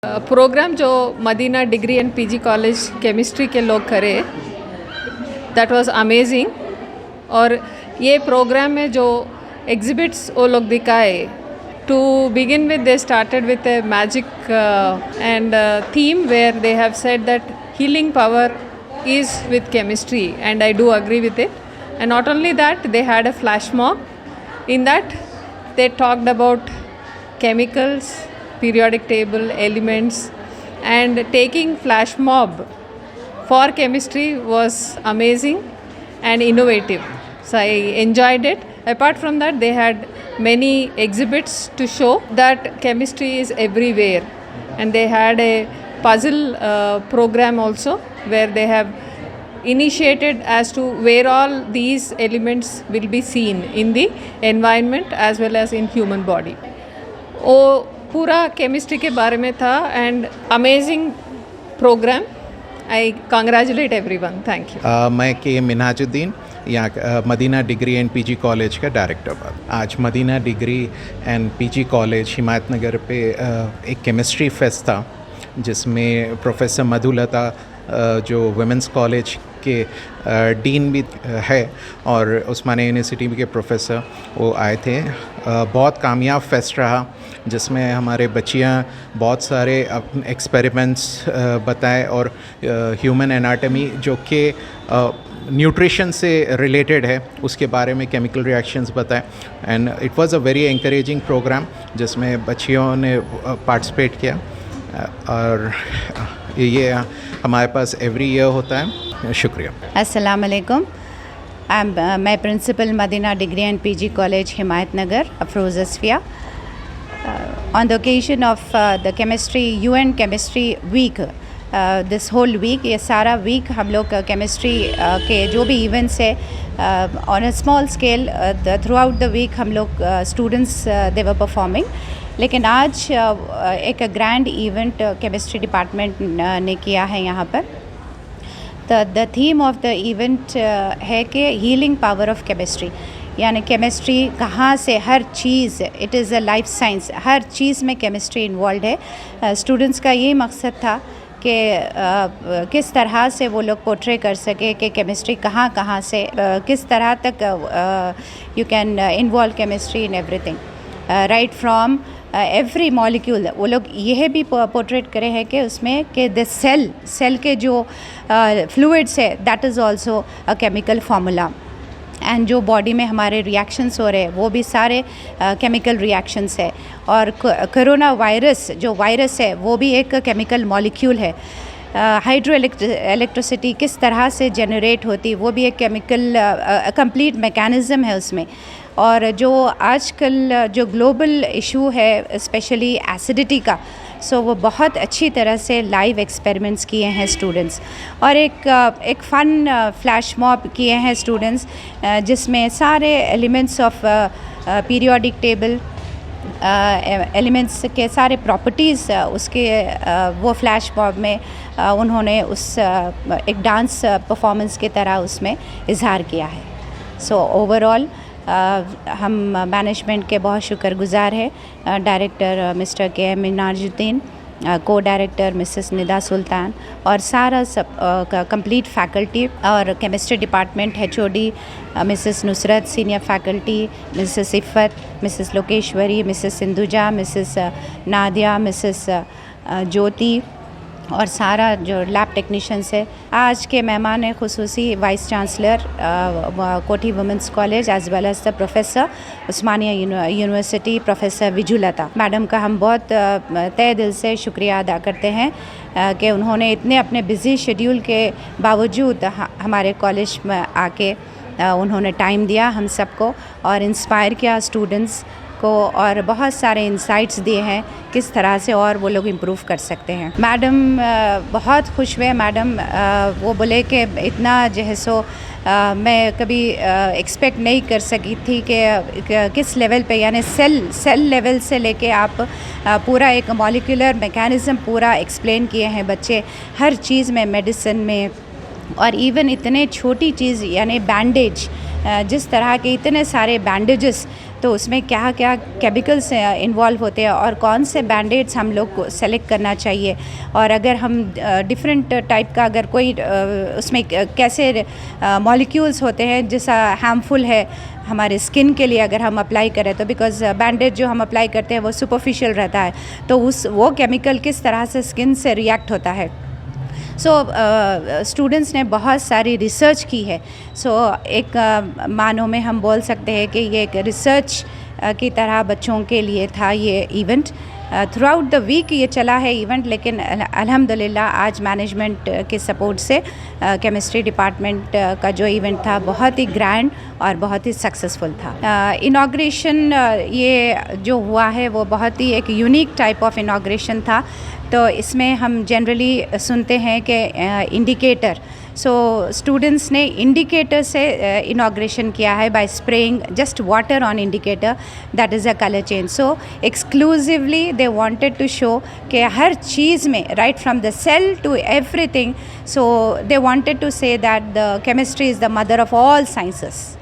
Programme जो Madina degree and PG college chemistry के लोग करे दैट वाज अमेजिंग। और ये प्रोग्राम में जो एग्जिबिट्स वो लोग दिखाए, to begin with they started with a magic and theme where they have said that healing power is with chemistry, and I do agree with it. And not only that, they had a flash mob. In that they talked about chemicals, periodic table, elements, and taking flash mob for chemistry was amazing and innovative, so I enjoyed it. Apart from that, they had many exhibits to show that chemistry is everywhere, and they had a puzzle program also, where they have initiated as to where all these elements will be seen in the environment as well as in human body. वो पूरा chemistry के बारे में था and amazing program. I congratulate everyone, thank you. मैं K Minhajuddin, यहाँ Madina degree and PG college का director. आज Madina degree and PG college Himayatnagar पे एक केमिस्ट्री फेस्ट था, जिसमें प्रोफेसर मधुलता जो वुमेंस कॉलेज के डीन भी है और उस्मानिया यूनिवर्सिटी के प्रोफेसर, वो आए थे। बहुत कामयाब फेस्ट रहा, जिसमें हमारे बच्चियाँ बहुत सारे एक्सपेरिमेंट्स बताए और ह्यूमन एनाटमी जो कि न्यूट्रिशन से रिलेटेड है उसके बारे में केमिकल रिएक्शंस बताए। And it was a very encouraging program जिसमें बच्चियों ने पार्टिसिपेट किया, और ये हमारे पास एवरी ईयर होता है। शुक्रिया। अस्सलाम वालेकुम। मैं principal Madina degree and PG college Himayatnagar, Afroz Asfiya. On the occasion of the chemistry UN chemistry week, this whole week, ये सारा वीक हम लोग केमिस्ट्री के जो भी इवेंट्स है on a small scale throughout the week हम लोग स्टूडेंट्स दे वर परफॉर्मिंग। लेकिन आज एक ग्रैंड इवेंट केमिस्ट्री डिपार्टमेंट ने किया है यहाँ पर। The theme of the event है कि हीलिंग पावर ऑफ केमिस्ट्री, यानी केमिस्ट्री कहाँ से हर चीज़, it is a life science, हर चीज़ में केमिस्ट्री इन्वॉल्व है। स्टूडेंट्स का ये मकसद था कि किस तरह से वो लोग पोर्ट्रे कर सके कि केमिस्ट्री कहाँ कहाँ से किस तरह तक you can involve chemistry in everything, right from every molecule. वो लोग यह भी पोर्ट्रेट करे हैं कि उसमें कि द सेल के जो फ्लूइड्स है that is also a chemical formula, and जो बॉडी में हमारे रिएक्शंस हो रहे हैं वो भी सारे केमिकल रिएक्शंस है। और कोरोना वायरस जो वायरस है वो भी एक केमिकल मॉलिक्यूल है। हाइड्रो इलेक्ट्रिसिटी किस तरह से जनरेट होती, वो भी एक केमिकल कंप्लीट मैकेनिज़्म है उसमें। और जो आजकल जो ग्लोबल इशू है स्पेशली एसिडिटी का, सो वो बहुत अच्छी तरह से लाइव एक्सपेरिमेंट्स किए हैं स्टूडेंट्स। और एक फ़न फ्लैश मॉब किए हैं स्टूडेंट्स, जिसमें सारे elements of periodic table, elements के सारे प्रॉपर्टीज़ उसके वो फ्लैश मॉब में उन्होंने उस एक डांस परफॉर्मेंस की तरह उसमें इजहार किया है। सो ओवरऑल हम मैनेजमेंट के बहुत शुक्रगुजार हैं। डायरेक्टर मिस्टर के मिन्हाजुद्दीन, को डायरेक्टर मिसेस निदा सुल्तान, और सारा सब कंप्लीट फैकल्टी, और chemistry department HOD Mrs Nusrat, senior faculty Mrs Iffat, Mrs Lokeshwari, Mrs Sindhuja, Mrs Nadia, Mrs Jyoti, और सारा जो लैब टेक्नीशियंस है। आज के मेहमान खुसूसी vice chancellor Koti women's college as well as the professor Osmania university professor Vijulata madam का हम बहुत तहे दिल से शुक्रिया अदा करते हैं कि उन्होंने इतने अपने बिज़ी शेड्यूल के बावजूद हमारे कॉलेज में आके उन्होंने टाइम दिया हम सबको और इंस्पायर किया स्टूडेंट्स को, और बहुत सारे इंसाइट्स दिए हैं किस तरह से और वो लोग इम्प्रूव कर सकते हैं। मैडम बहुत खुश हुए। मैडम वो बोले कि इतना जो है सो मैं कभी एक्सपेक्ट नहीं कर सकी थी कि किस लेवल पे, यानी सेल लेवल से लेके आप पूरा एक मॉलिक्यूलर मैकेनिज़्म पूरा एक्सप्लेन किए हैं बच्चे, हर चीज़ में, मेडिसिन में, और इवन इतने छोटी चीज़ यानी बैंडेज, जिस तरह के इतने सारे बैंडेजेस तो उसमें क्या क्या केमिकल्स इन्वॉल्व होते हैं और कौन से बैंडेड्स हम लोग को सेलेक्ट करना चाहिए, और अगर हम डिफरेंट टाइप का अगर कोई उसमें कैसे मॉलिक्यूल्स होते हैं जैसा हार्मफुल है हमारे स्किन के लिए अगर हम अप्लाई करें तो, बिकॉज बैंडेज जो हम अप्लाई करते हैं वो सुपरफिशियल रहता है, तो वो केमिकल किस तरह से स्किन से रिएक्ट होता है। सो स्टूडेंट्स ने बहुत सारी रिसर्च की है। सो एक मानों में हम बोल सकते हैं कि ये एक रिसर्च की तरह बच्चों के लिए था ये event. Throughout the week ये चला है इवेंट, लेकिन अल्हम्दुलिल्लाह आज मैनेजमेंट के सपोर्ट से केमिस्ट्री डिपार्टमेंट का जो इवेंट था बहुत ही ग्रैंड और बहुत ही सक्सेसफुल था। इनाग्रेशन ये जो हुआ है वो बहुत ही एक यूनिक टाइप ऑफ इनाग्रेशन था। तो इसमें हम जनरली सुनते हैं कि इंडिकेटर, सो स्टूडेंट्स ने इंडिकेटर से इनाग्रेशन किया है by spraying just water on indicator, that is a colour change. So exclusively they wanted to show कि हर चीज़ में, right from the cell to everything, so they wanted to say that the chemistry is the mother of all sciences.